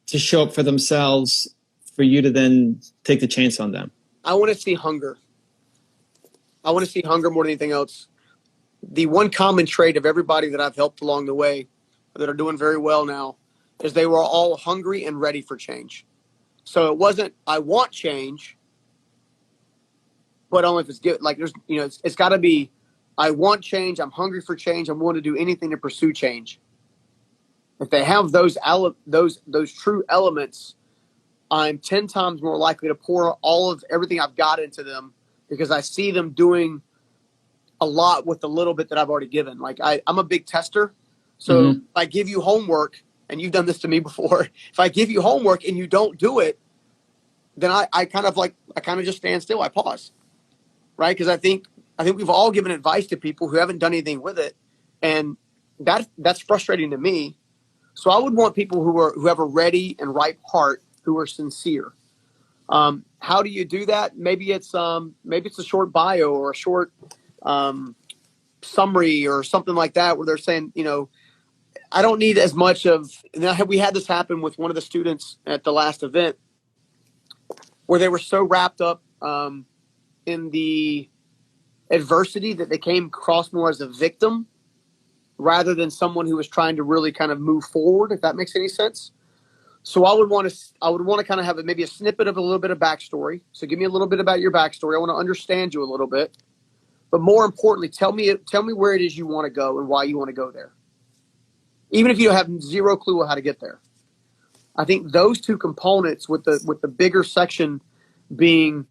to show up for themselves for you to then take the chance on them? I want to see hunger. I want to see hunger more than anything else. The one common trait of everybody that I've helped along the way that are doing very well now is they were all hungry and ready for change. So it wasn't, I want change, but only if it's good. Like, there's, it's got to be, I want change. I'm hungry for change. I'm willing to do anything to pursue change. If they have those true elements, I'm 10 times more likely to pour all of everything I've got into them, because I see them doing a lot with the little bit that I've already given. Like, I'm a big tester. So if I give you homework, and you've done this to me before, if I give you homework and you don't do it, then I kind of just stand still. I pause. Right. Because I think we've all given advice to people who haven't done anything with it. And that's frustrating to me. So I would want people who have a ready and ripe heart, who are sincere. How do you do that? Maybe it's a short bio or a short summary or something like that, where they're saying, I don't need as much of. We had this happen with one of the students at the last event, where they were so wrapped up in the adversity that they came across more as a victim rather than someone who was trying to really kind of move forward, if that makes any sense. So I would want to kind of have maybe a snippet of a little bit of backstory. So give me a little bit about your backstory. I want to understand you a little bit, but more importantly, tell me where it is you want to go and why you want to go there, even if you have zero clue how to get there. I think those two components, with the bigger section being,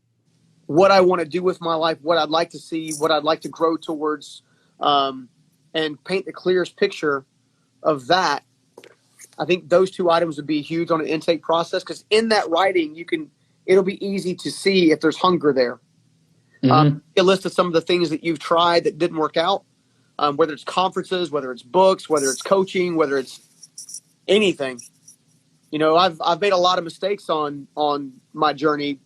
what I want to do with my life, what I'd like to see, what I'd like to grow towards, and paint the clearest picture of that. I think those two items would be huge on an intake process, because in that writing, it'll be easy to see if there's hunger there. A list of some of the things that you've tried that didn't work out, whether it's conferences, whether it's books, whether it's coaching, whether it's anything. I've made a lot of mistakes on my journey,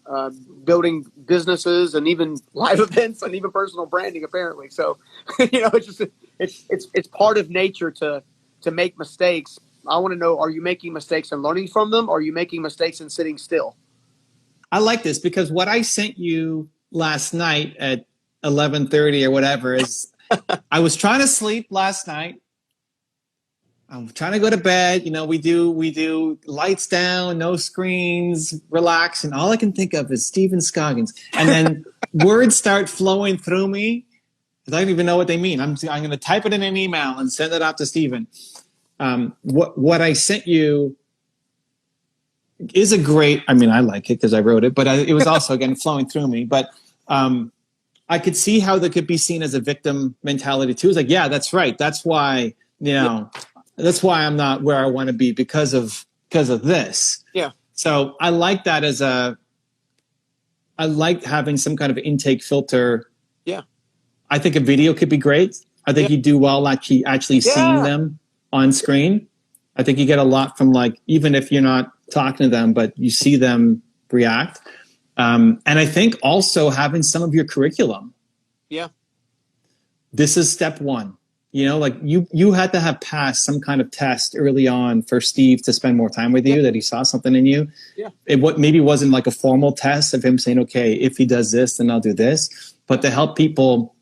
building businesses and even live events and even personal branding, apparently. So, it's part of nature to make mistakes. I want to know, are you making mistakes and learning from them? Or are you making mistakes and sitting still? I like this, because what I sent you last night at 11:30 or whatever is I was trying to sleep last night. I'm trying to go to bed. We do lights down, no screens, relax. And all I can think of is Stephen Scoggins. And then words start flowing through me. I don't even know what they mean. I'm going to type it in an email and send it out to Stephen. What I sent you is a great, I like it because I wrote it, but it was also, again, flowing through me. But I could see how that could be seen as a victim mentality too. It's like, yeah, that's right. That's why, that's why I'm not where I want to be because of this. Yeah. So I like that I like having some kind of intake filter. Yeah. I think a video could be great. I think you do well actually seeing them on screen. I think you get a lot from, even if you're not talking to them, but you see them react. And I think also having some of your curriculum. Yeah. This is step one. You had to have passed some kind of test early on for Steve to spend more time with you, that he saw something in you. Yeah. Maybe wasn't like a formal test of him saying, okay, if he does this, then I'll do this. But to help people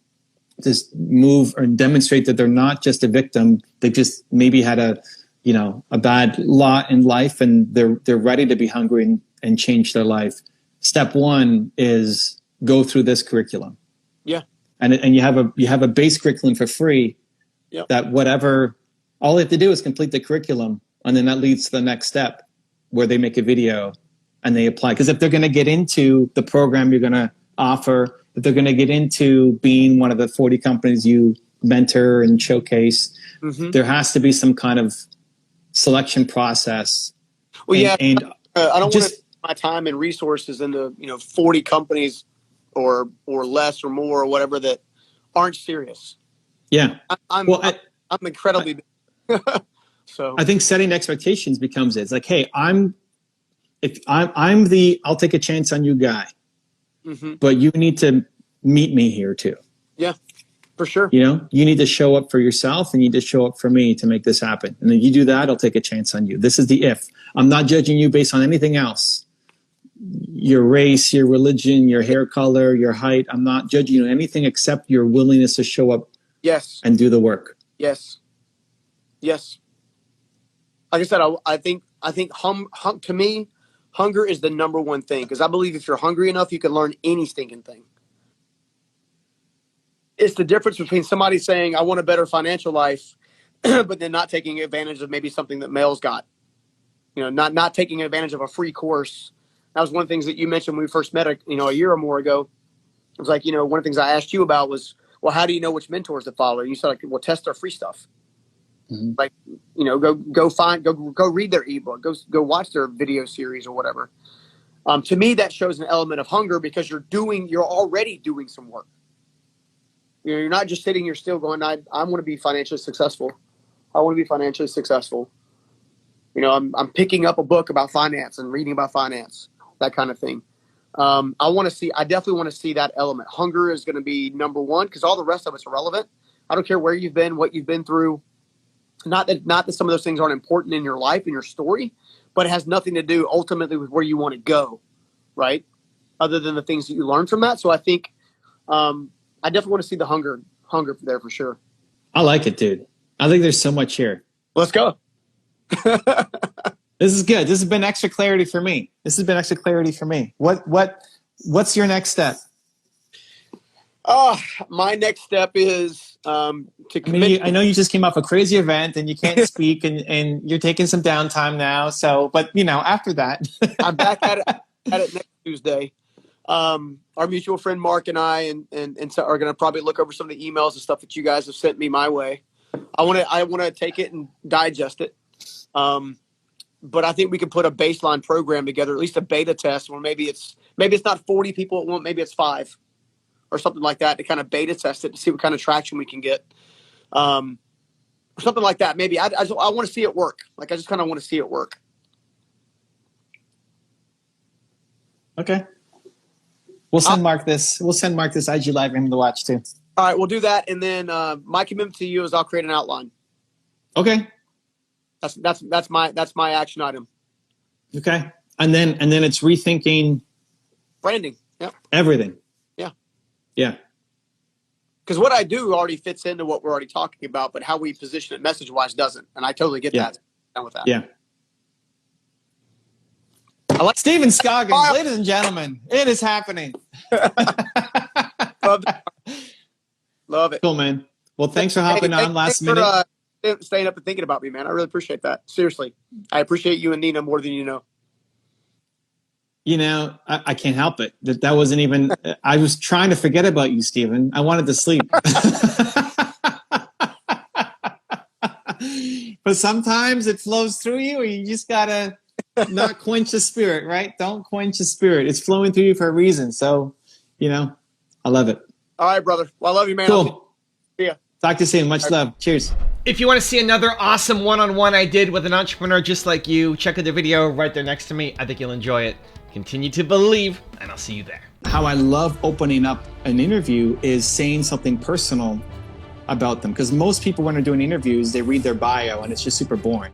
just move or demonstrate that they're not just a victim, they just maybe had a bad lot in life, and they're ready to be hungry and change their life. Step one is go through this curriculum. Yeah. And you have a base curriculum for free. Yep. That all they have to do is complete the curriculum, and then that leads to the next step where they make a video and they apply. Because if they're going to get into the program you're going to offer, if they're going to get into being one of the 40 companies you mentor and showcase, there has to be some kind of selection process. Well, I don't want to put my time and resources into 40 companies or less or more or whatever that aren't serious. Yeah, I'm incredibly so. I think setting expectations becomes it's like, hey, I'll take a chance on you guy, but you need to meet me here too. Yeah, for sure. You need to show up for yourself, and you need to show up for me to make this happen. And if you do that, I'll take a chance on you. This is the if. I'm not judging you based on anything else. Your race, your religion, your hair color, your height. I'm not judging you on anything except your willingness to show up. Yes. And do the work. Yes. Yes. Like I said, I think to me, hunger is the number one thing, because I believe if you're hungry enough, you can learn any stinking thing. It's the difference between somebody saying, I want a better financial life, but then not taking advantage of maybe something that Mel's got. Not taking advantage of a free course. That was one of the things that you mentioned when we first met, a year or more ago. It was like, one of the things I asked you about was, well, how do you know which mentors to follow? And you said, well, test their free stuff. Like, go read their ebook, go watch their video series or whatever. To me, that shows an element of hunger, because you're already doing some work. You're not just sitting here still going, I want to be financially successful. I want to be financially successful. I'm picking up a book about finance and reading about finance, that kind of thing. I definitely want to see that element. Hunger is going to be number one, because all the rest of it's irrelevant. I don't care where you've been, what you've been through. Not that some of those things aren't important in your life and your story, but it has nothing to do ultimately with where you want to go, right? Other than the things that you learn from that. So I think I definitely want to see the hunger there for sure. I like it, dude. I think there's so much here. Let's go. This is good. This has been extra clarity for me. What's your next step? My next step is to commit. I know you just came off a crazy event and you can't speak, and you're taking some downtime now. So, but after that, I'm back at it next Tuesday. our mutual friend Mark and I, and so are going to probably look over some of the emails and stuff that you guys have sent me my way. I want to take it and digest it. But I think we can put a baseline program together, at least a beta test, where maybe it's not 40 people at once, maybe it's 5 or something like that, to kind of beta test it to see what kind of traction we can get. Or something like that. Maybe I want to see it work. Like, I just kind of want to see it work. Okay. We'll send Mark this. We'll send Mark this IG Live for him to watch too. All right, we'll do that. And then my commitment to you is I'll create an outline. Okay. That's my action item. Okay. And then it's rethinking branding. Yeah. Everything. Yeah. Yeah. Because what I do already fits into what we're already talking about, but how we position it message wise doesn't. And I totally get that. Done with that. Yeah. I like Stephen Scoggins, ladies and gentlemen. It is happening. Love it. Cool, man. Well, thanks for hopping on last minute. Staying up and thinking about me, man. I really appreciate that. Seriously. I appreciate you and Nina more than you know. You know, I can't help it. That wasn't even, I was trying to forget about you, Stephen. I wanted to sleep. But sometimes it flows through you, or you just got to not quench the spirit, right? Don't quench the spirit. It's flowing through you for a reason. So, you know, I love it. All right, brother. Well, I love you, man. Cool. See ya. Talk to you soon. Much love. Cheers. If you want to see another awesome one-on-one I did with an entrepreneur just like you, check out the video right there next to me. I think you'll enjoy it. Continue to believe, and I'll see you there. How I love opening up an interview is saying something personal about them. Because most people, when they're doing interviews, they read their bio and it's just super boring.